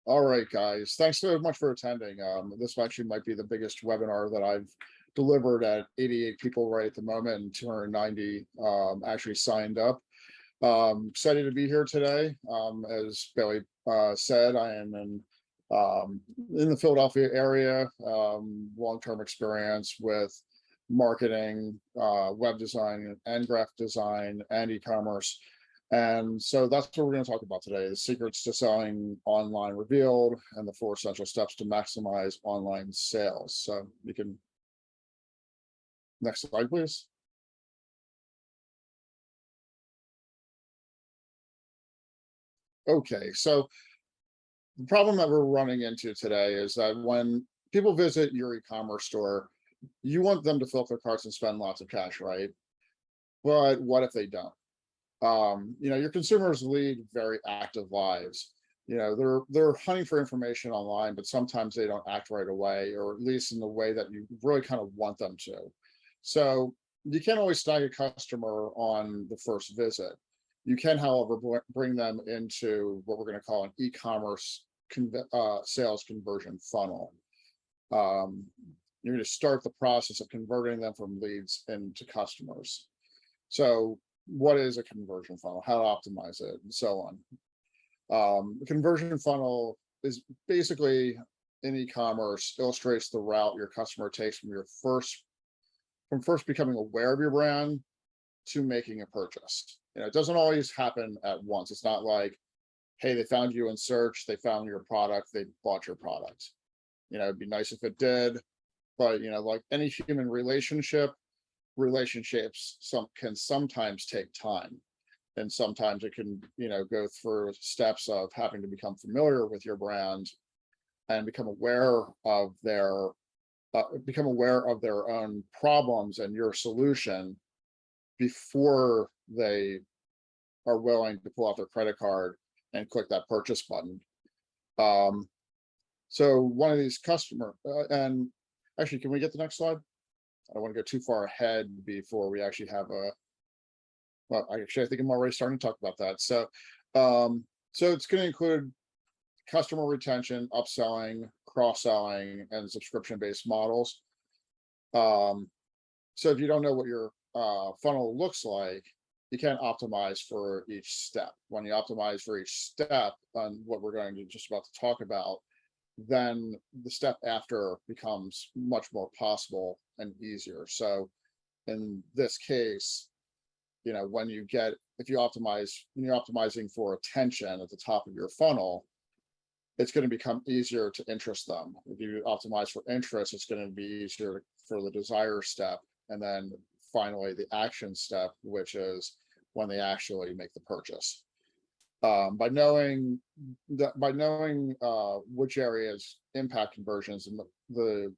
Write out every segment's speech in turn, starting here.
All right, guys. Thanks so much for attending. This actually might be the biggest webinar that I've delivered at 88 people right at the moment, and 290 actually signed up. Excited to be here today. As Billy said, I am in the Philadelphia area, long-term experience with marketing, web design, and graphic design, and e-commerce. And so that's what we're going to talk about today: the secrets to selling online revealed and the 4 essential steps to maximize online sales. So you can, next slide, please. Okay, so the problem that we're running into today is that when people visit your e-commerce store, you want them to fill up their carts and spend lots of cash, right? But what if they don't? Your consumers lead very active lives. They're hunting for information online, but sometimes they don't act right away, or at least in the way that you really kind of want them to. So you can't always snag a customer on the first visit. You can, however, bring them into what we're going to call an e-commerce sales conversion funnel. Um, you're going to start the process of converting them from leads into customers. So what is a conversion funnel, how to optimize it, and so on. The conversion funnel is basically, in e-commerce, illustrates the route your customer takes from first becoming aware of your brand to making a purchase. It doesn't always happen at once. It's not like, hey, they found you in search, they found your product, they bought your product. It'd be nice if it did, but like any human relationships can sometimes take time, and sometimes it can go through steps of having to become familiar with your brand and become aware of their own problems and your solution before they are willing to pull out their credit card and click that purchase button. So one of these and actually, can we get the next slide? I don't want to go too far ahead before we actually have I think I'm already starting to talk about that. So it's going to include customer retention, upselling, cross-selling, and subscription-based models. So if you don't know what your funnel looks like, you can't optimize for each step. When you optimize for each step on what we're going to just about to talk about, then the step after becomes much more possible and easier. So in this case, when you're optimizing for attention at the top of your funnel, it's going to become easier to interest them. If you optimize for interest, it's going to be easier for the desire step, and then finally the action step, which is when they actually make the purchase. By knowing which areas impact conversions, and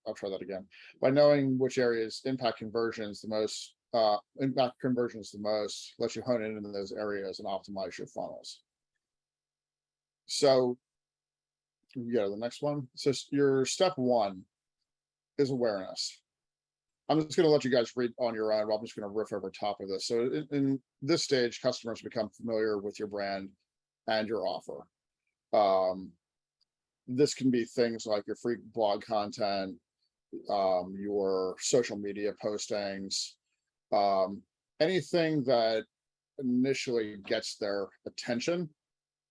I'll try that again. By knowing which areas impact conversions the most, lets you hone in into those areas and optimize your funnels. So you go to the next one. So your step 1 is awareness. I'm just going to let you guys read on your own. I'm just going to riff over top of this. So in this stage, customers become familiar with your brand and your offer. This can be things like your free blog content, your social media postings, anything that initially gets their attention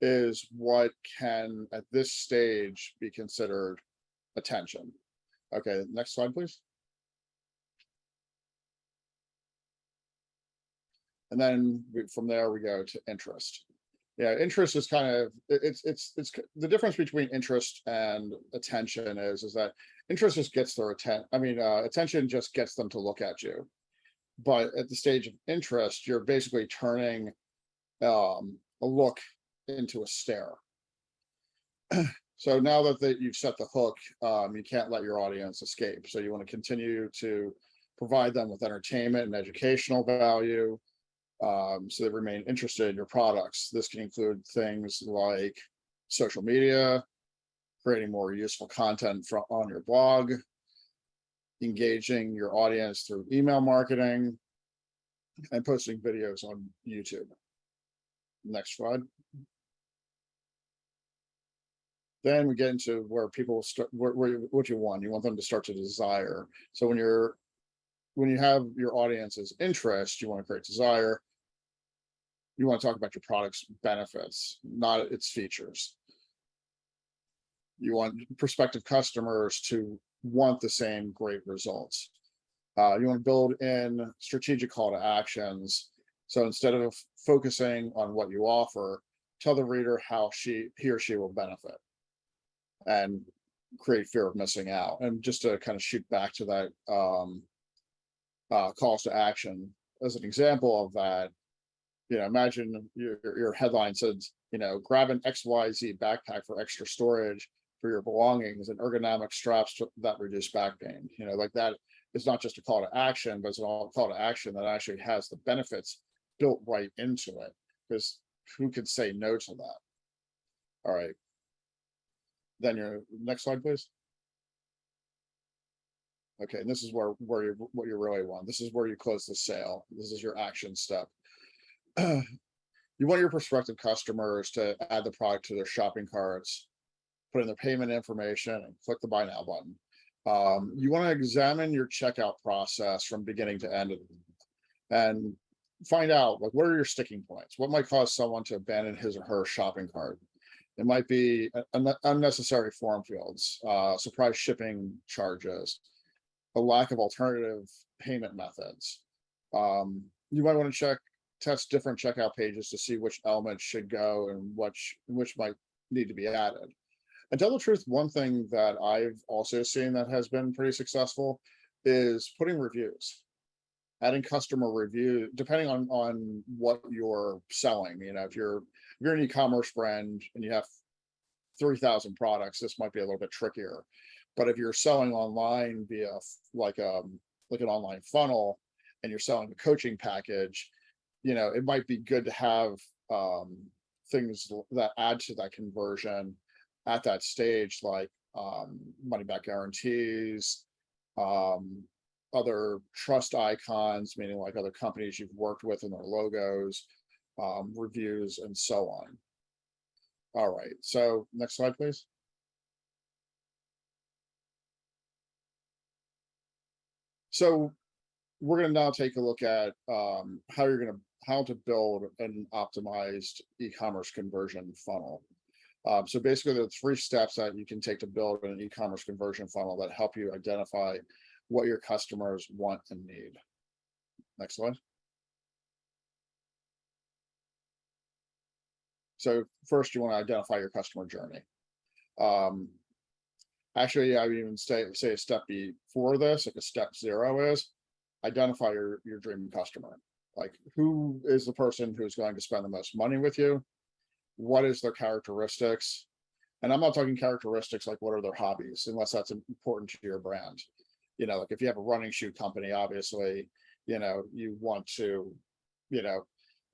is what can, at this stage, be considered attention. Okay, next slide, please. And then from there, we go to interest. Yeah, interest is kind of, it's the difference between interest and attention is that interest just gets their attention just gets them to look at you. But at the stage of interest, you're basically turning a look into a stare. So now that you've set the hook, you can't let your audience escape. So you want to continue to provide them with entertainment and educational value, so they remain interested in your products. This can include things like social media, creating more useful content on your blog, engaging your audience through email marketing, and posting videos on YouTube. Next slide. Then we get into where people start, what you want. You want them to start to desire. So when you have your audience's interest, you want to create desire. You want to talk about your product's benefits, not its features. You want prospective customers to want the same great results. You want to build in strategic call to actions. So instead of focusing on what you offer, tell the reader how he or she will benefit, and create fear of missing out. And just to kind of shoot back to that calls to action as an example of that, imagine your headline says, grab an XYZ backpack for extra storage for your belongings and ergonomic straps that reduce back pain. Like that is not just a call to action, but it's a call to action that actually has the benefits built right into it. Because who could say no to that? All right. Then your next slide, please. Okay, and this is where what you really want. This is where you close the sale. This is your action step. You want your prospective customers to add the product to their shopping carts, put in their payment information, and click the buy now button. You want to examine your checkout process from beginning to end, and find out, like, what are your sticking points? What might cause someone to abandon his or her shopping cart? It might be unnecessary form fields, surprise shipping charges, a lack of alternative payment methods. You might want to test different checkout pages to see which elements should go and which might need to be added. And tell the truth, one thing that I've also seen that has been pretty successful is putting reviews, adding customer review, depending on what you're selling. If you're an e-commerce brand and you have 3,000 products, this might be a little bit trickier. But if you're selling online via like an online funnel, and you're selling a coaching package, it might be good to have things that add to that conversion at that stage, like money back guarantees, other trust icons, meaning like other companies you've worked with and their logos, reviews, and so on. All right, so next slide, please. So we're going to now take a look at how to build an optimized e-commerce conversion funnel. So basically, there are 3 steps that you can take to build an e-commerce conversion funnel that help you identify what your customers want and need. Next slide. So first, you want to identify your customer journey. Actually, I would even say a step before this, like a step 0 is identify your dream customer. Like, who is the person who's going to spend the most money with you? What is their characteristics? And I'm not talking characteristics like what are their hobbies, unless that's important to your brand. Like if you have a running shoe company, obviously, you want to, it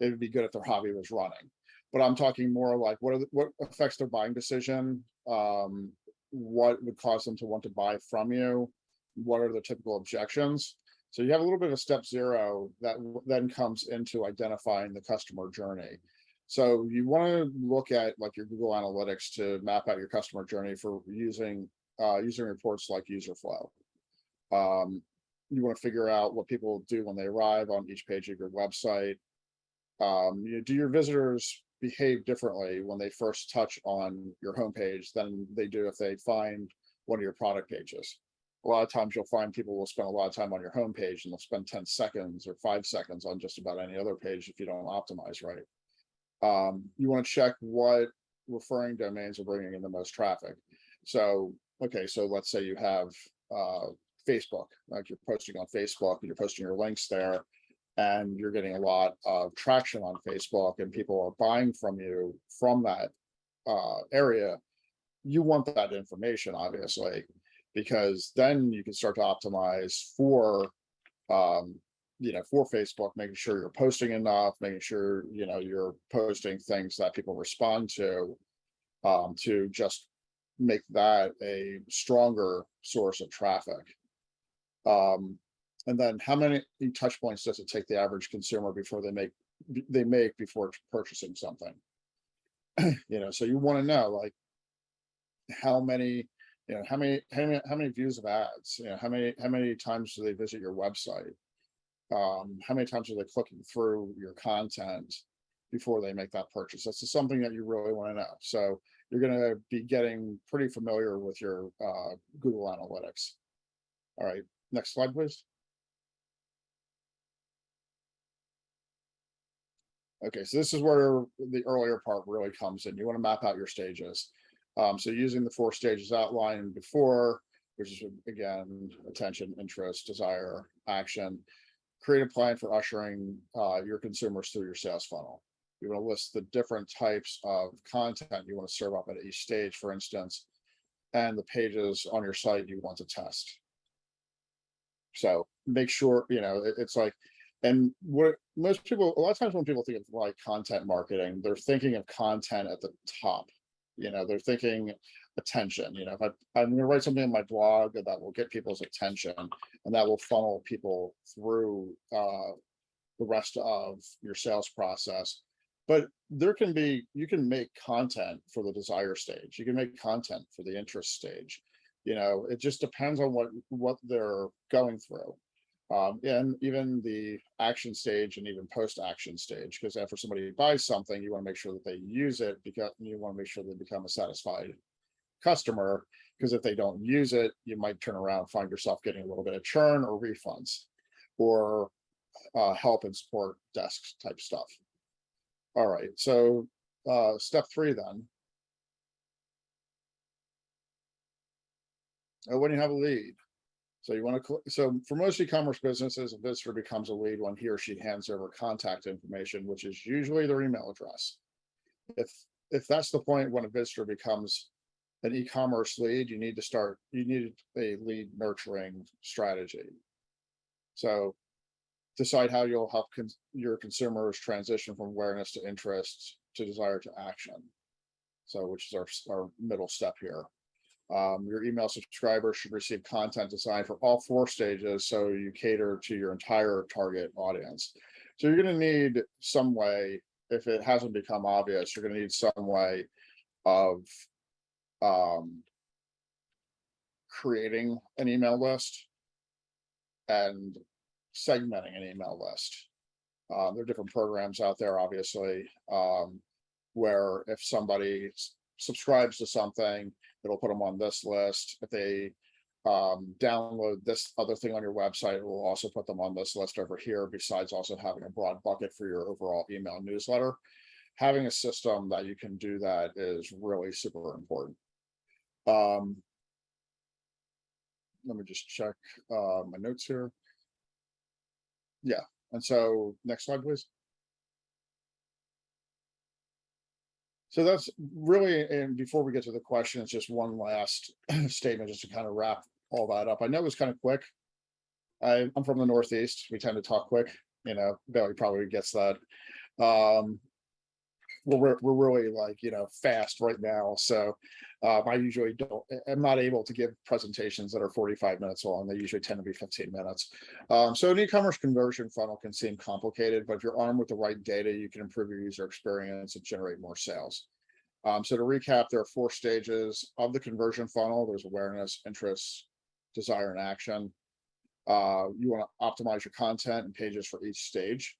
would be good if their hobby was running. But I'm talking more like what affects their buying decision, what would cause them to want to buy from you, what are the typical objections. So you have a little bit of step 0 that then comes into identifying the customer journey. So you want to look at like your Google Analytics to map out your customer journey for using reports like user flow. You want to figure out what people do when they arrive on each page of your website. Do your visitors behave differently when they first touch on your homepage than they do if they find one of your product pages? A lot of times you'll find people will spend a lot of time on your homepage and they'll spend 10 seconds or 5 seconds on just about any other page if you don't optimize right. You want to check what referring domains are bringing in the most traffic. So, okay, so let's say you have Facebook, like you're posting on Facebook and you're posting your links there, and you're getting a lot of traction on Facebook and people are buying from you from that area. You want that information, obviously, because then you can start to optimize for Facebook, making sure you're posting enough, making sure you're posting things that people respond to just make that a stronger source of traffic. And then how many touch points does it take the average consumer before they make before purchasing something? So you want to know, like, how many, how many views of ads, how many times do they visit your website? How many times are they clicking through your content before they make that purchase? That's just something that you really want to know. So you're going to be getting pretty familiar with your Google Analytics. All right, next slide, please. Okay, so this is where the earlier part really comes in. You want to map out your stages. So using the 4 stages outlined before, which is again, attention, interest, desire, action, create a plan for ushering your consumers through your sales funnel. You want to list the different types of content you want to serve up at each stage, for instance, and the pages on your site you want to test. So make sure, it's like, and what most people, a lot of times when people think of like content marketing, they're thinking of content at the top. They're thinking attention. If I'm going to write something in my blog that will get people's attention, and that will funnel people through the rest of your sales process. But you can make content for the desire stage. You can make content for the interest stage. It just depends on what they're going through. And even the action stage and even post-action stage, because after somebody buys something, you want to make sure that they use it, because you want to make sure they become a satisfied customer, because if they don't use it, you might turn around and find yourself getting a little bit of churn or refunds or help and support desk type stuff. All right, so step 3 then. When you have a lead. So you want to, so for most e-commerce businesses, a visitor becomes a lead when he or she hands over contact information, which is usually their email address. If that's the point when a visitor becomes an e-commerce lead, you need a lead nurturing strategy. So decide how you'll help your consumers transition from awareness to interest to desire to action. So which is our middle step here. Your email subscribers should receive content designed for all 4 stages, so you cater to your entire target audience. So you're going to need some way, if it hasn't become obvious, you're going to need some way of creating an email list and segmenting an email list. There are different programs out there, obviously, where if somebody subscribes to something, it'll put them on this list. If they download this other thing on your website, it will also put them on this list over here, besides also having a broad bucket for your overall email newsletter. Having a system that you can do that is really super important. Let me just check my notes here. Yeah, and so next slide, please. So that's really, and before we get to the question, it's just one last statement just to kind of wrap all that up. I know it was kind of quick. I'm from the Northeast. We tend to talk quick. Billy probably gets that. We're really like, fast right now. So I usually I'm not able to give presentations that are 45 minutes long. They usually tend to be 15 minutes. So an e-commerce conversion funnel can seem complicated, but if you're armed with the right data, you can improve your user experience and generate more sales. So to recap, there are 4 stages of the conversion funnel. There's awareness, interest, desire, and action. You want to optimize your content and pages for each stage.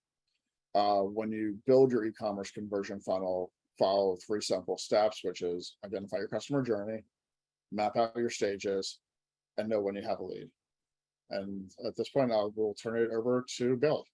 When you build your e-commerce conversion funnel, follow 3 simple steps, which is identify your customer journey, map out your stages, and know when you have a lead. And at this point, I will turn it over to Bill.